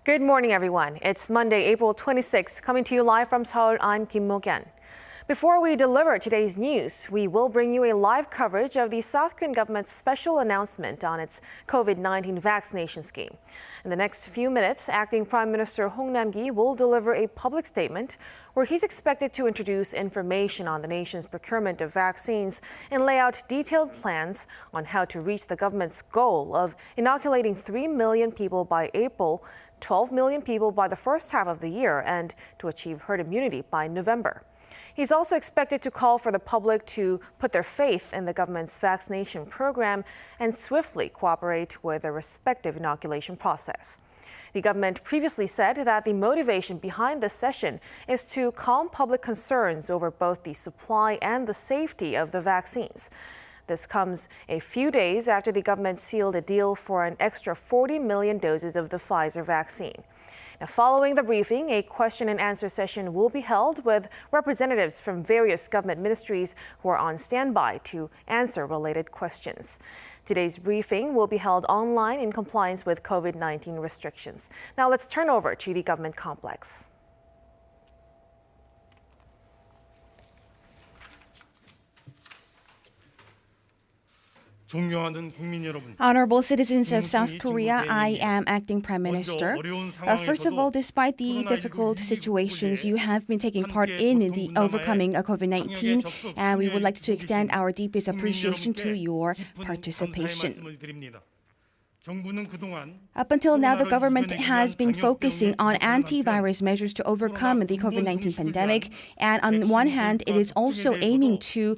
Good morning, everyone. It's Monday, April 26th, coming to you live from Seoul. I'm Kim Mo-kyeon. Before we deliver today's news, we will bring you a live coverage of the South Korean government's special announcement on its COVID-19 vaccination scheme. In the next few minutes, Acting Prime Minister Hong Nam-ki will deliver a public statement where he's expected to introduce information on the nation's procurement of vaccines and lay out detailed plans on how to reach the government's goal of inoculating 3 million people by April, 12 million people by the first half of the year, and to achieve herd immunity by November. He's also expected to call for the public to put their faith in the government's vaccination program and swiftly cooperate with the respective inoculation process. The government previously said that the motivation behind this session is to calm public concerns over both the supply and the safety of the vaccines. This comes a few days after the government sealed a deal for an extra 40 million doses of the Pfizer vaccine. Now, following the briefing, a question and answer session will be held with representatives from various government ministries who are on standby to answer related questions. Today's briefing will be held online in compliance with COVID-19 restrictions. Now let's turn over to the government complex. Honorable citizens of South Korea, I am Acting Prime Minister. First of all, despite the difficult situations you have been taking part in the overcoming COVID-19, and we would like to extend our deepest appreciation to your participation. Up until now, the government has been focusing on antivirus measures to overcome the COVID-19 pandemic. And on one hand, it is also aiming to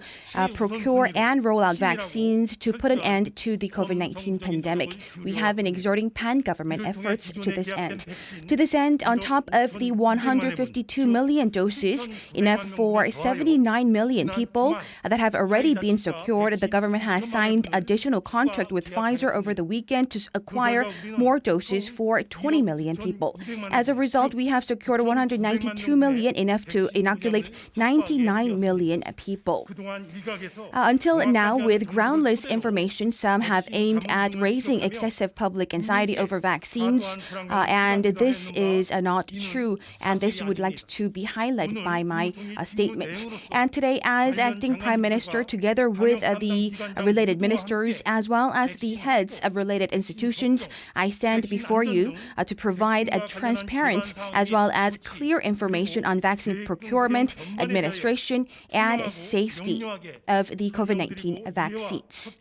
procure and roll out vaccines to put an end to the COVID-19 pandemic. We have been exerting pan-government efforts to this end. To this end, on top of the 152 million doses, enough for 79 million people that have already been secured, the government has signed additional contract with Pfizer over the weekend to acquire more doses for 20 million people. As a result, we have secured 192 million, enough to inoculate 99 million people. Until now, with groundless information, some have aimed at raising excessive public anxiety over vaccines, and this is not true, and this would like to be highlighted by my statement. And today, as Acting Prime Minister, together with the related ministers as well as the heads of related institutions, I stand before you to provide a transparent as well as clear information on vaccine procurement, administration, and safety of the COVID-19 vaccines.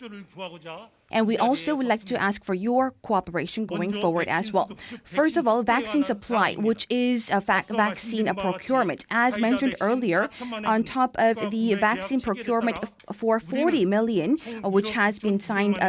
And we also would like to ask for your cooperation going forward as well. First of all, vaccine supply, which is a vaccine procurement. As mentioned earlier, on top of the vaccine procurement for 40 million, which has been signed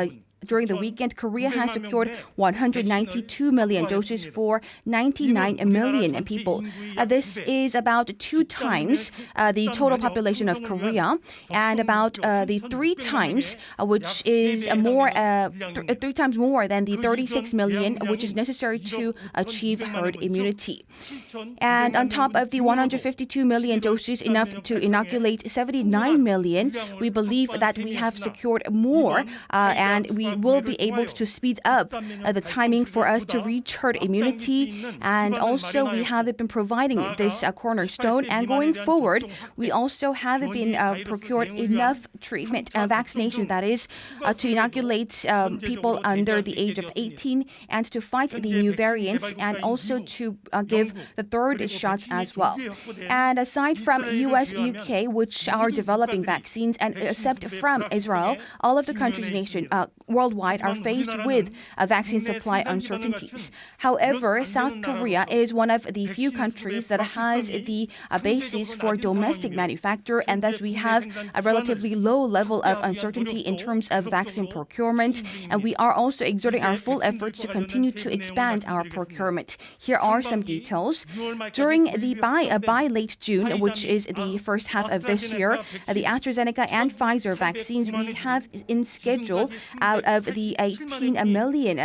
during the weekend, Korea has secured 192 million doses for 99 million people. This is about 2 times the total population of Korea, and about the 3 times, which is more 3 times more than the 36 million, which is necessary to achieve herd immunity. And on top of the 152 million doses, enough to inoculate 79 million, we believe that we have secured more, and we will be able to speed up the timing for us to reach herd immunity. And also, we have been providing this cornerstone. And going forward, we also have been procured enough treatment, vaccination, that is, to inoculate people under the age of 18 and to fight the new variants, and also to give the third shots as well. And aside from US, UK, which are developing vaccines, and except from Israel, all of the countries worldwide are faced with vaccine supply uncertainties. However, South Korea is one of the few countries that has the basis for domestic manufacture, and thus we have a relatively low level of uncertainty in terms of vaccine procurement, and we are also exerting our full efforts to continue to expand our procurement. Here are some details. During by late June, which is the first half of this year, the AstraZeneca and Pfizer vaccines we have in schedule out of of the 18 million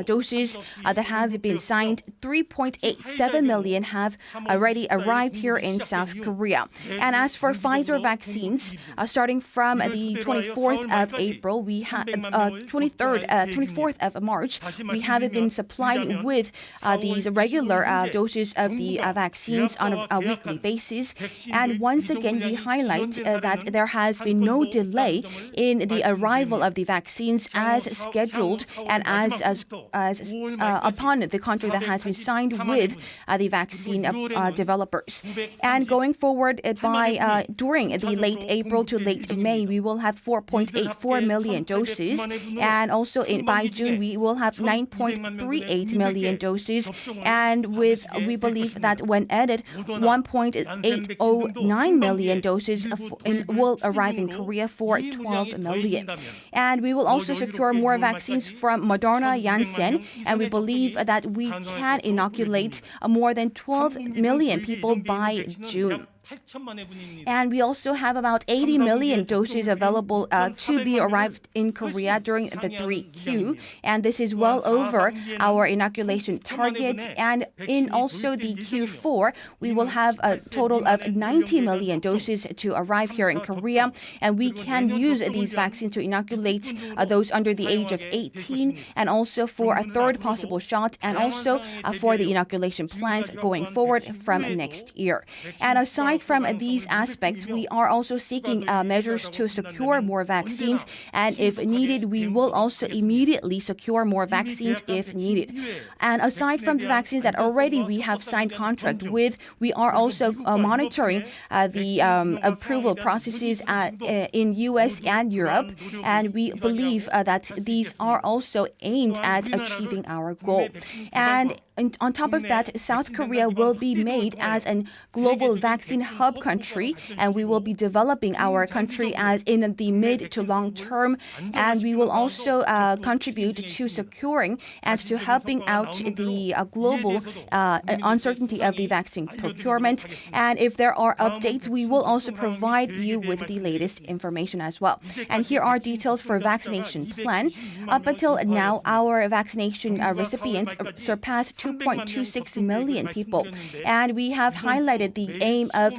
doses that have been signed, 3.87 million have already arrived here in South Korea. And as for Pfizer vaccines, starting from the 24th of April, we have 24th of March, we have been supplied with these regular doses of the vaccines on a weekly basis. And once again, we highlight that there has been no delay in the arrival of the vaccines as scheduled and as upon the contract that has been signed with the vaccine developers. And going forward, during the late April to late May, we will have 4.84 million doses, and also by June we will have 9.38 million doses, and we believe that when added, 1.809 million doses will arrive in Korea for 12 million. And we will also secure more vaccines from Moderna, Janssen, and we believe that we can inoculate more than 12 million people by June. And we also have about 80 million doses available to be arrived in Korea during the 3Q. And this is well over our inoculation target. And in also the Q4, we will have a total of 90 million doses to arrive here in Korea. And we can use these vaccines to inoculate those under the age of 18, and also for a third possible shot, and also for the inoculation plans going forward from next year. And aside from these aspects, we are also seeking measures to secure more vaccines, and if needed, we will also immediately secure more vaccines if needed. And aside from the vaccines that already we have signed contract with, we are also monitoring the approval processes in US and Europe, and we believe that these are also aimed at achieving our goal. And on top of that, South Korea will be made as a global vaccine hub country, and we will be developing our country as in the mid to long term, and we will also contribute to securing and to helping out the global uncertainty of the vaccine procurement. And if there are updates, we will also provide you with the latest information as well. And here are details for vaccination plan. Up until now, our vaccination recipients surpassed 2.26 million people, and we have highlighted the aim of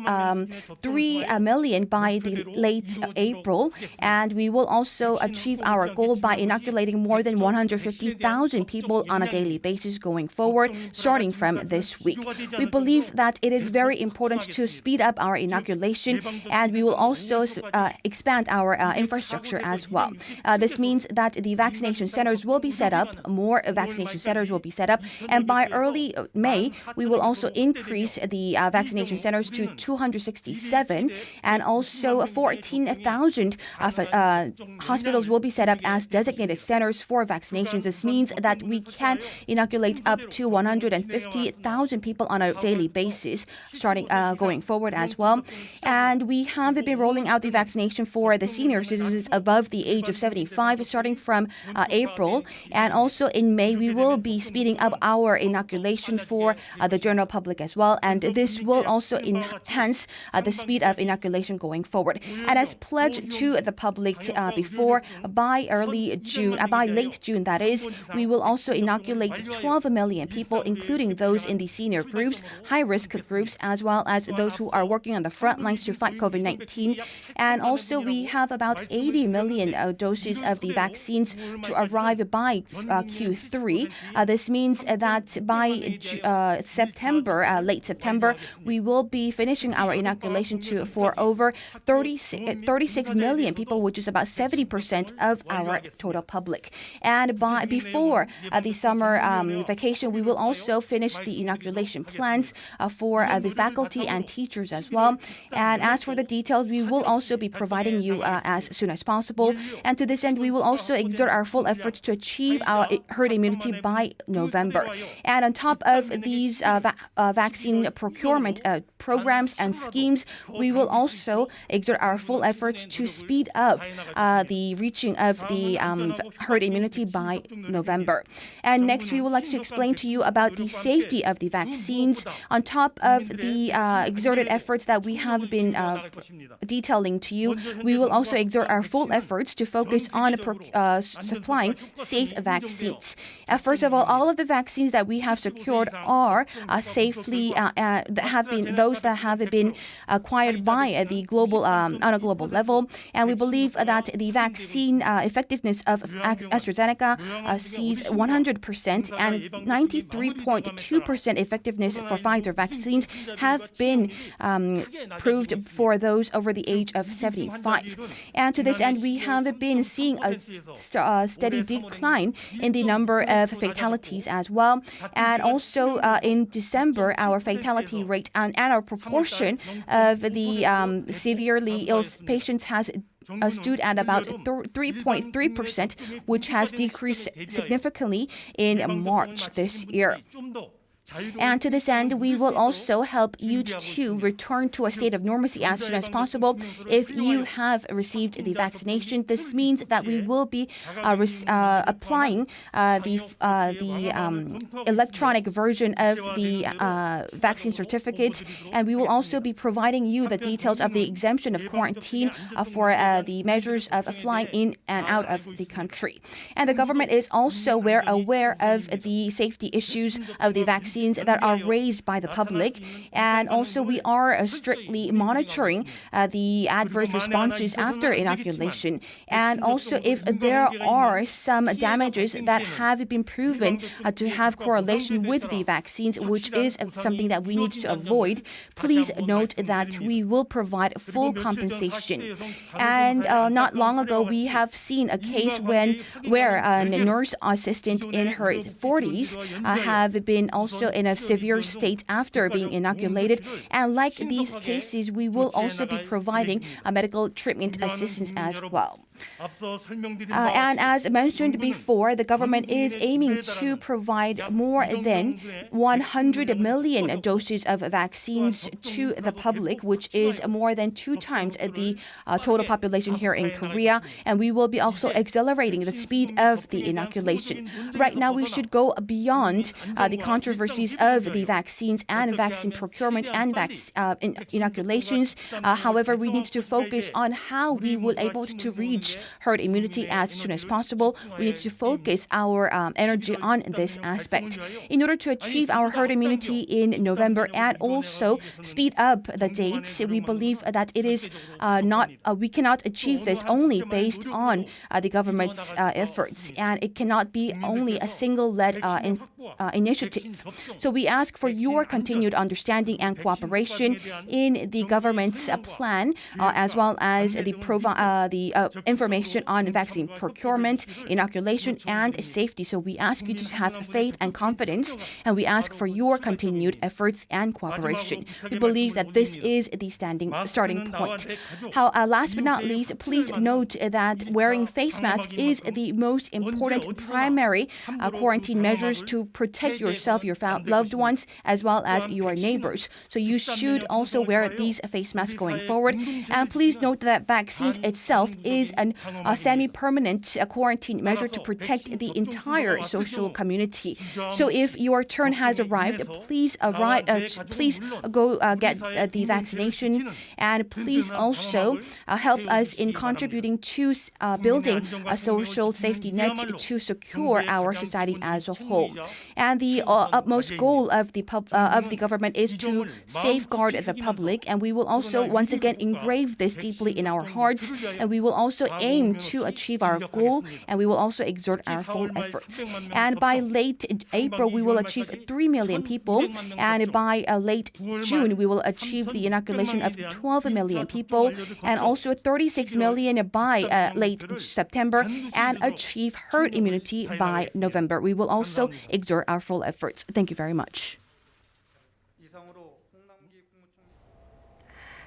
3 million by the late April, and we will also achieve our goal by inoculating more than 150,000 people on a daily basis going forward, starting from this week. We believe that it is very important to speed up our inoculation, and we will also expand our infrastructure as well. This means that the vaccination centers will be set up, more vaccination centers will be set up, and by early May, we will also increase the vaccination centers to 267, and also 14,000 hospitals will be set up as designated centers for vaccinations. This means that we can inoculate up to 150,000 people on a daily basis, starting going forward as well. And we have been rolling out the vaccination for the senior citizens above the age of 75, starting from April. And also in May, we will be speeding up our inoculation for the general public as well. And this will also enhance the speed of inoculation going forward. And as pledged to the public before, by late June, that is, we will also inoculate 12 million people, including those in the senior groups, high-risk groups, as well as those who are working on the front lines to fight COVID-19. And also, we have about 80 million doses of the vaccines to arrive by Q3. This means that by late September, we will be finishing our inoculation for over 36 million people, which is about 70% of our total public. And before the summer vacation, we will also finish the inoculation plans for the faculty and teachers as well. And as for the details, we will also be providing you as soon as possible. And to this end, we will also exert our full efforts to achieve our herd immunity by November. And on top of these vaccine procurement programs and schemes, we will also exert our full efforts to speed up the reaching of the herd immunity by November. And next, we would like to explain to you about the safety of the vaccines. On top of the exerted efforts that we have been detailing to you, we will also exert our full efforts to focus on supplying safe vaccines. First of all of the vaccines that we have secured are safely those that have been acquired by the global on a global level, and we believe that the vaccine effectiveness of AstraZeneca sees 100%, and 93.2% effectiveness for Pfizer vaccines have been proved for those over the age of 75. And to this end, we have been seeing a steady decline in the number of fatalities as well. And also in December, our fatality rate and our proportion of the severely ill patients has stood at about 3.3%, which has decreased significantly in March this year. And to this end, we will also help you to return to a state of normalcy as soon as possible if you have received the vaccination. This means that we will be applying the electronic version of the vaccine certificate, and we will also be providing you the details of the exemption of quarantine for the measures of flying in and out of the country. And the government is also aware of the safety issues of the vaccines that are raised by the public, and also we are strictly monitoring the adverse responses after inoculation. And also if there are some damages that have been proven to have correlation with the vaccines, which is something that we need to avoid, please note that we will provide full compensation. And not long ago, we have seen a case where a nurse assistant in her 40s have been also in a severe state after being inoculated. And like these cases, we will also be providing medical treatment assistance as well. And as mentioned before, the government is aiming to provide more than 100 million doses of vaccines to the public, which is more than 2 times the total population here in Korea. And we will be also accelerating the speed of the inoculation. Right now, we should go beyond the controversies of the vaccines and vaccine procurement and inoculations. However, we need to focus on how we will able to reach herd immunity as soon as possible. We need to focus our energy on this aspect. In order to achieve our herd immunity in November and also speed up the dates, we believe that it is we cannot achieve this only based on the government's efforts, and it cannot be only a single-led initiative. So we ask for your continued understanding and cooperation in the government's plan, as well as the information on vaccine procurement, inoculation, and safety. So we ask you to have faith and confidence, and we ask for your continued efforts and cooperation. We believe that this is the starting point. Last but not least, please note that wearing face masks is the most important primary quarantine measures to protect yourself, your loved ones, as well as your neighbors. So you should also wear these face masks going forward. And please note that vaccines itself is a semi-permanent quarantine measure to protect the entire social community. So if your turn has arrived, please go get the vaccination, and please also help us in contributing to building a social safety net to secure our society as a whole. And the utmost goal of the government is to safeguard the public, and we will also once again engrave this deeply in our hearts, and we will also aim to achieve our goal, and we will also exert our full efforts. And by late April, we will achieve 3 million people, and by late June, we will achieve the inoculation of 12 million people, and also 36 million by late September, and achieve herd immunity by November. We will also exert our full efforts. Thank you very much.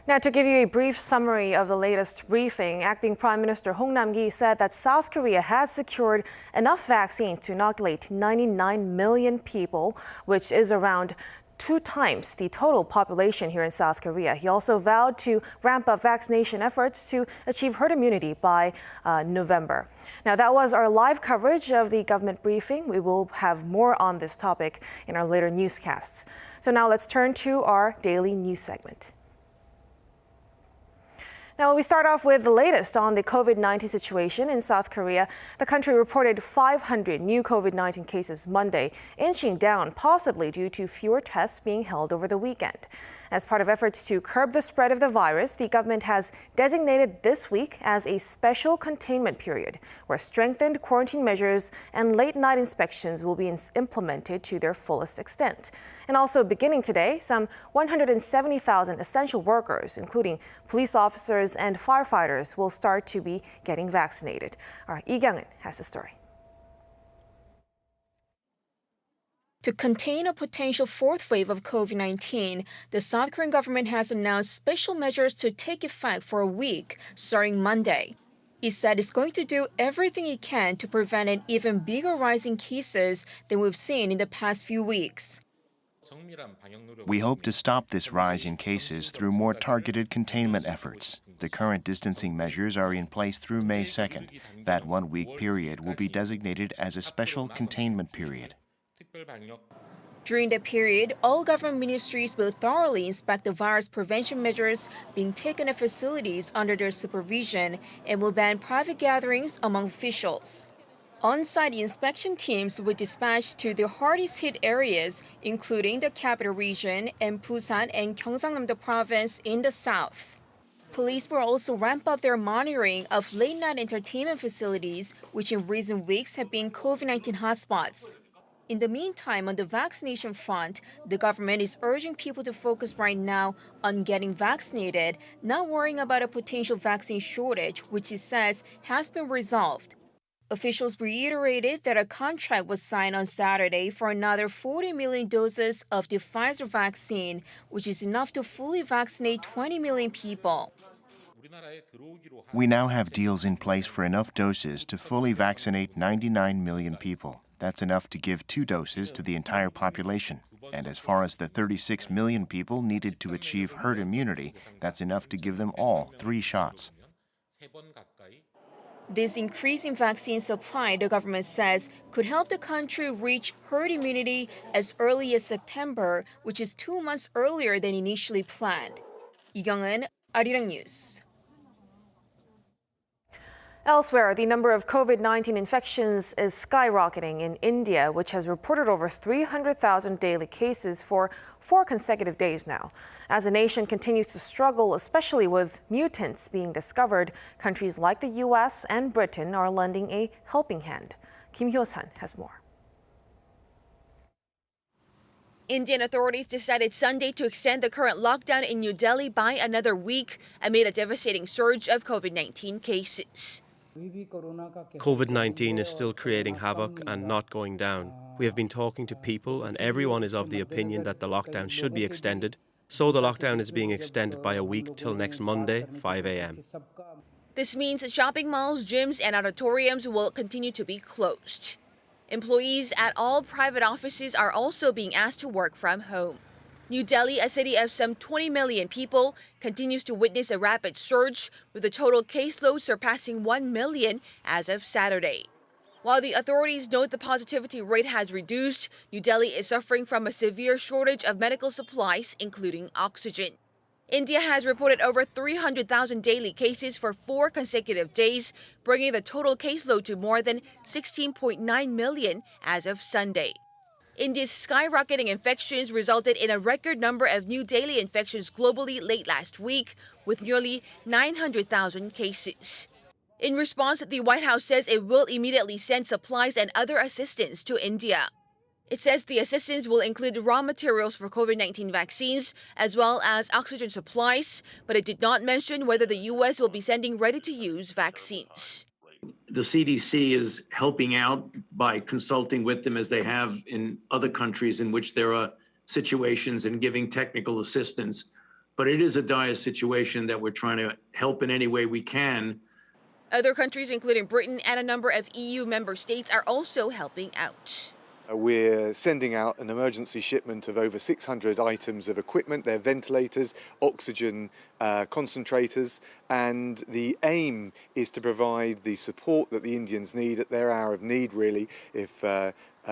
Now, to give you a brief summary of the latest briefing, Acting Prime Minister Hong Nam-gi said that South Korea has secured enough vaccines to inoculate 99 million people, which is around 2 times the total population here in South Korea. He also vowed to ramp up vaccination efforts to achieve herd immunity by November. Now, that was our live coverage of the government briefing. We will have more on this topic in our later newscasts. So now let's turn to our daily news segment. Now, we start off with the latest on the COVID-19 situation in South Korea. The country reported 500 new COVID-19 cases Monday, inching down possibly due to fewer tests being held over the weekend. As part of efforts to curb the spread of the virus, the government has designated this week as a special containment period, where strengthened quarantine measures and late-night inspections will be implemented to their fullest extent. And also beginning today, some 170,000 essential workers, including police officers and firefighters, will start to be getting vaccinated. Our Lee Kyung-in has the story. To contain a potential fourth wave of COVID-19, the South Korean government has announced special measures to take effect for a week, starting Monday. It said it's going to do everything it can to prevent an even bigger rise in cases than we've seen in the past few weeks. We hope to stop this rise in cases through more targeted containment efforts. The current distancing measures are in place through May 2nd. That 1-week period will be designated as a special containment period. During that period, all government ministries will thoroughly inspect the virus prevention measures being taken at facilities under their supervision and will ban private gatherings among officials. On-site inspection teams will dispatch to the hardest hit areas, including the capital region and Busan and Gyeongsang-namdo province in the south. Police will also ramp up their monitoring of late-night entertainment facilities, which in recent weeks have been COVID-19 hotspots. In the meantime, on the vaccination front, the government is urging people to focus right now on getting vaccinated, not worrying about a potential vaccine shortage, which it says has been resolved. Officials reiterated that a contract was signed on Saturday for another 40 million doses of the Pfizer vaccine, which is enough to fully vaccinate 20 million people. We now have deals in place for enough doses to fully vaccinate 99 million people. That's enough to give 2 doses to the entire population. And as far as the 36 million people needed to achieve herd immunity, that's enough to give them all 3 shots. This increase in vaccine supply, the government says, could help the country reach herd immunity as early as September, which is 2 months earlier than initially planned. Lee Kyung-in, Arirang News. Elsewhere, the number of COVID-19 infections is skyrocketing in India, which has reported over 300,000 daily cases for 4 consecutive days now. As the nation continues to struggle, especially with mutants being discovered, countries like the U.S. and Britain are lending a helping hand. Kim Hyo-sun has more. Indian authorities decided Sunday to extend the current lockdown in New Delhi by another week amid a devastating surge of COVID-19 cases. COVID-19 is still creating havoc and not going down. We have been talking to people and everyone is of the opinion that the lockdown should be extended. So the lockdown is being extended by a week till next Monday, 5 a.m. This means shopping malls, gyms, and auditoriums will continue to be closed. Employees at all private offices are also being asked to work from home. New Delhi, a city of some 20 million people, continues to witness a rapid surge, with the total caseload surpassing 1 million as of Saturday. While the authorities note the positivity rate has reduced, New Delhi is suffering from a severe shortage of medical supplies, including oxygen. India has reported over 300,000 daily cases for 4 consecutive days, bringing the total caseload to more than 16.9 million as of Sunday. India's skyrocketing infections resulted in a record number of new daily infections globally late last week, with nearly 900,000 cases. In response, the White House says it will immediately send supplies and other assistance to India. It says the assistance will include raw materials for COVID-19 vaccines, as well as oxygen supplies, but it did not mention whether the U.S. will be sending ready-to-use vaccines. The CDC is helping out by consulting with them, as they have in other countries in which there are situations, and giving technical assistance. But it is a dire situation that we're trying to help in any way we can. Other countries, including Britain and a number of EU member states, are also helping out. We're sending out an emergency shipment of over 600 items of equipment. They're ventilators, oxygen concentrators, and the aim is to provide the support that the Indians need at their hour of need, really, if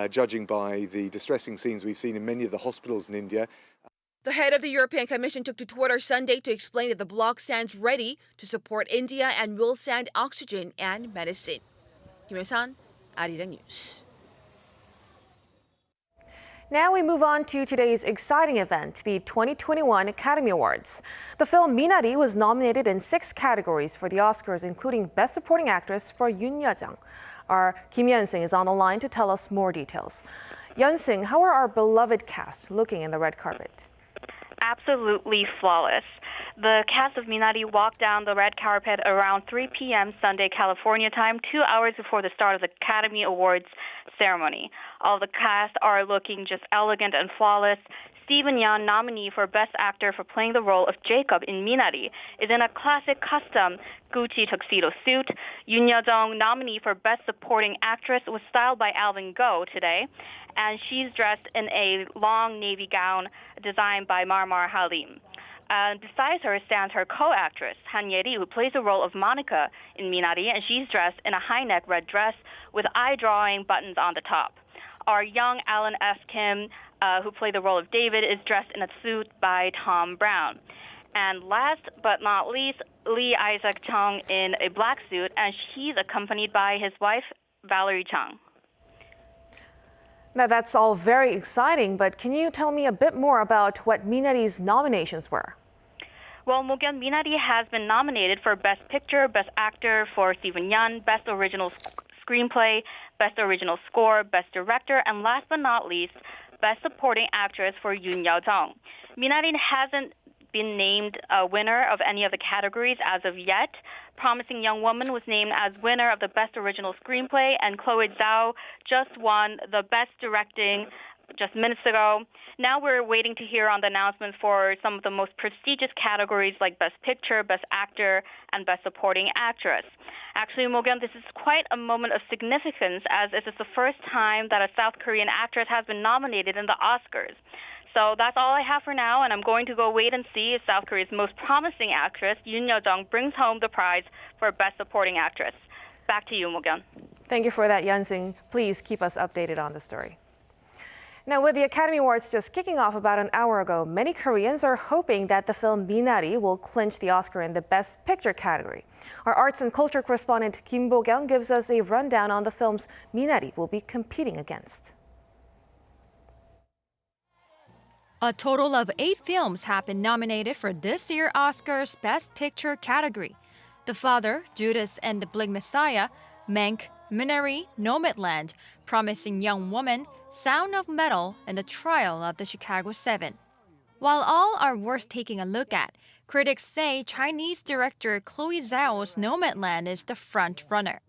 judging by the distressing scenes we've seen in many of the hospitals in India. The head of the European Commission took to Twitter Sunday to explain that the bloc stands ready to support India and will send oxygen and medicine. Kim San, Arirang News. Now we move on to today's exciting event, the 2021 Academy Awards. The film Minari was nominated in 6 categories for the Oscars, including Best Supporting Actress for Yoon Ye-jung. Our Kim Yeon-sing is on the line to tell us more details. Yeon-sing, how are our beloved cast looking in the red carpet? Absolutely flawless. The cast of Minari walked down the red carpet around 3 p.m. Sunday, California time, 2 hours before the start of the Academy Awards ceremony. All the cast are looking just elegant and flawless. Steven Yeun, nominee for Best Actor for playing the role of Jacob in Minari, is in a classic custom Gucci tuxedo suit. Yoon Ye-jung, nominee for Best Supporting Actress, was styled by Alvin Go today, and she's dressed in a long navy gown designed by Marmar Halim. Besides her stands her co-actress, Han Ye-ri, who plays the role of Monica in Minari, and she's dressed in a high-neck red dress with eye-drawing buttons on the top. Our young Alan S. Kim, who played the role of David, is dressed in a suit by Tom Brown. And last but not least, Lee Isaac Chung in a black suit, and he's accompanied by his wife, Valerie Chung. Now that's all very exciting, but can you tell me a bit more about what Minari's nominations were? Well, Mo-kyun, Minari has been nominated for Best Picture, Best Actor for Steven Yeun, Best Original Screenplay, Best Original Score, Best Director, and last but not least, Best Supporting Actress for Yoon Ye-jung. Minari hasn't been named a winner of any of the categories as of yet. Promising Young Woman was named as winner of the Best Original Screenplay, and Chloe Zhao just won the Best Directing just minutes ago. Now we're waiting to hear on the announcement for some of the most prestigious categories like Best Picture, Best Actor, and Best Supporting Actress. Actually, Mo-kyun, this is quite a moment of significance, as this is the first time that a South Korean actress has been nominated in the Oscars. So that's all I have for now, and I'm going to go wait and see if South Korea's most promising actress, Yoon Ye-jung, brings home the prize for Best Supporting Actress. Back to you, Mo-kyun. Thank you for that, Yeon-sing. Please keep us updated on the story. Now, with the Academy Awards just kicking off about an hour ago, many Koreans are hoping that the film Minari will clinch the Oscar in the Best Picture category. Our arts and culture correspondent Kim Bo-kyung gives us a rundown on the films Minari will be competing against. A total of 8 films have been nominated for this year's Oscars Best Picture category. The Father, Judas and the Black Messiah, Mank, Minari, Nomadland, Promising Young Woman, Sound of Metal, and The Trial of the Chicago 7. While all are worth taking a look at, critics say Chinese director Chloe Zhao's Nomadland is the front runner.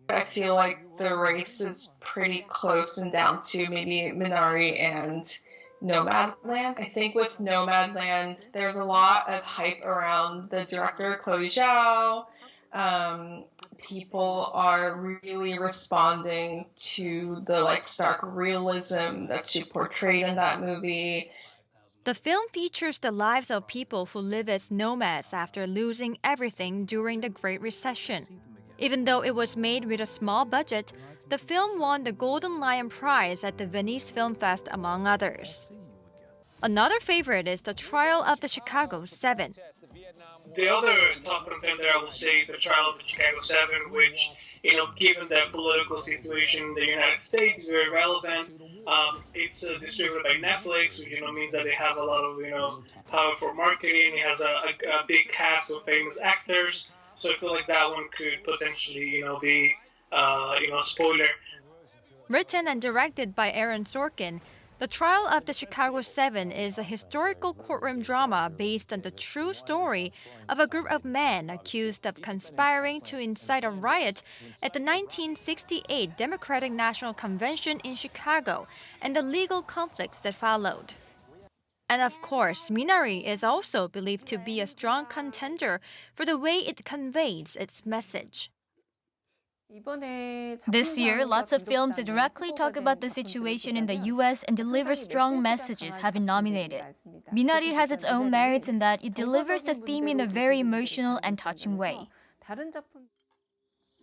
I feel like the race is pretty close and down to maybe Minari and Nomadland. I think with Nomadland, there's a lot of hype around the director, Chloe Zhao. People are really responding to the stark realism that she portrayed in that movie. The film features the lives of people who live as nomads after losing everything during the Great Recession. Even though it was made with a small budget, the film won the Golden Lion Prize at the Venice Film Fest, among others. Another favorite is The Trial of the Chicago 7. The other top contender, I would say, is The Trial of the Chicago 7, which, given the political situation in the United States, is very relevant. It's distributed by Netflix, which, means that they have a lot of, power for marketing. It has a big cast of famous actors. So I feel like that one could potentially, be, a spoiler. Written and directed by Aaron Sorkin, The Trial of the Chicago 7 is a historical courtroom drama based on the true story of a group of men accused of conspiring to incite a riot at the 1968 Democratic National Convention in Chicago and the legal conflicts that followed. And of course, Minari is also believed to be a strong contender for the way it conveys its message. This year, lots of films that directly talk about the situation in the US and deliver strong messages have been nominated. Minari has its own merits in that it delivers the theme in a very emotional and touching way.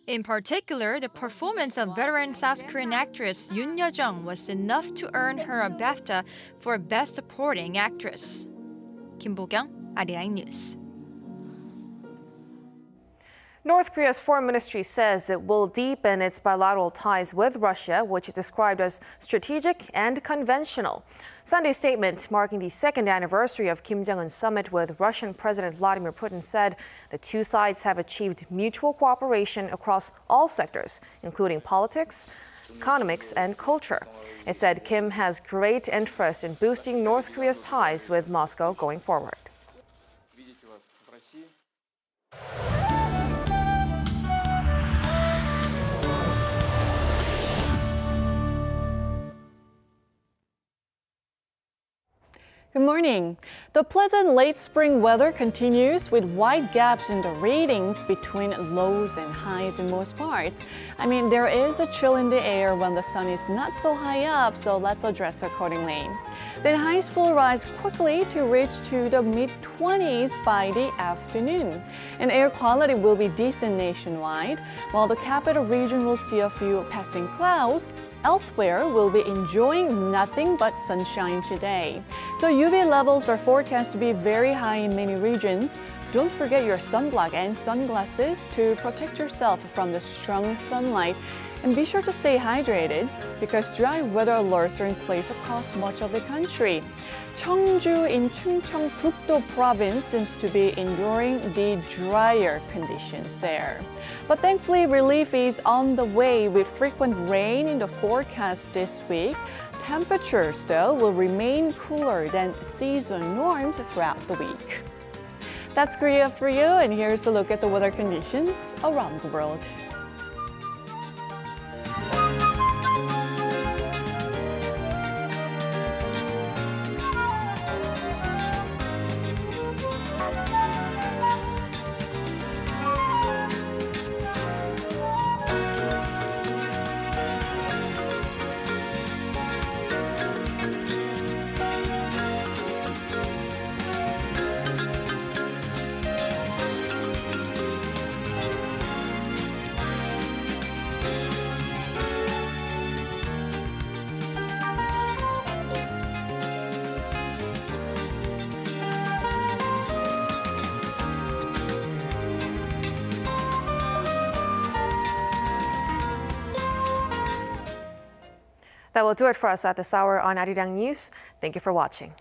In particular, the performance of veteran South Korean actress Yoon Yo-jung was enough to earn her a BAFTA for Best Supporting Actress. Kim Bo-kyung, Arirang News. North Korea's foreign ministry says it will deepen its bilateral ties with Russia, which is described as strategic and conventional. Sunday's statement, marking the second anniversary of Kim Jong-un's summit with Russian President Vladimir Putin, said the two sides have achieved mutual cooperation across all sectors, including politics, economics, and culture. It said Kim has great interest in boosting North Korea's ties with Moscow going forward. Good morning. The pleasant late spring weather continues with wide gaps in the ratings between lows and highs in most parts. There is a chill in the air when the sun is not so high up, so let's address accordingly. Then highs will rise quickly to reach to the mid-20s by the afternoon. And air quality will be decent nationwide, while the capital region will see a few passing clouds. Elsewhere, we'll be enjoying nothing but sunshine today. So UV levels are forecast to be very high in many regions. Don't forget your sunblock and sunglasses to protect yourself from the strong sunlight. And be sure to stay hydrated because dry weather alerts are in place across much of the country. Cheongju in Chungcheongbuk-do province seems to be enduring the drier conditions there. But thankfully, relief is on the way with frequent rain in the forecast this week. Temperatures, though, will remain cooler than season norms throughout the week. That's Korea for you, and here's a look at the weather conditions around the world. That will do it for us at this hour on Arirang News. Thank you for watching.